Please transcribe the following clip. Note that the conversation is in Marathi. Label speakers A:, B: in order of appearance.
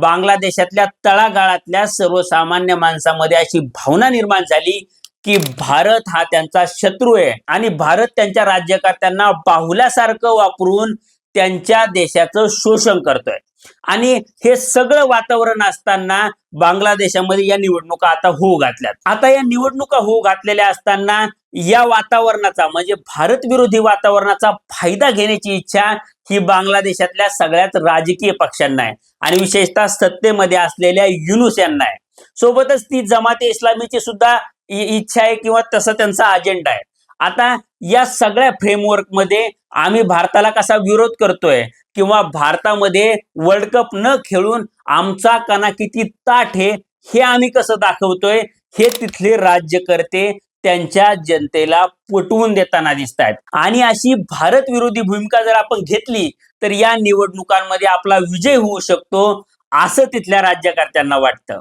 A: बांगलादेशातल्या तळागाळातल्या सर्वसामान्य माणसामध्ये अशी भावना निर्माण झाली की भारत हा त्यांचा शत्रू आहे आणि भारत त्यांच्या राज्यकर्त्यांना बाहुल्यासारखं वापरून त्यांच्या देशाचं शोषण करतोय. आणि हे सगळं वातावरण असताना बांगलादेशामध्ये या निवडणुका आता होऊ घातल्यात. आता या निवडणुका होऊ घातलेल्या असताना या वातावरणाचा म्हणजे भारत विरोधी वातावरणाचा फायदा घेण्याची इच्छा ही बांगलादेशातल्या सगळ्याच राजकीय पक्षांना आहे आणि विशेषतः सत्तेमध्ये असलेल्या युनूस यांना आहे. सोबतच ती जमाते इस्लामीची सुद्धा इच्छा आहे किंवा तसा त्यांचा अजेंडा आहे. आता या सगळ्या फ्रेमवर्क मध्ये आम्ही भारताला कसा विरोध करतोय किंवा भारतामध्ये वर्ल्ड कप न खेळून आमचा कणा किती ताठ आहे हे आम्ही कसं दाखवतोय हे तिथले राज्यकर्ते त्यांच्या जनतेला पटवून देताना दिसत आहेत. आणि अशी भारत विरोधी भूमिका जर आपण घेतली तर या निवडणुकांमध्ये आपला विजय होऊ शकतो असं तिथल्या राज्यकर्त्यांना वाटतं.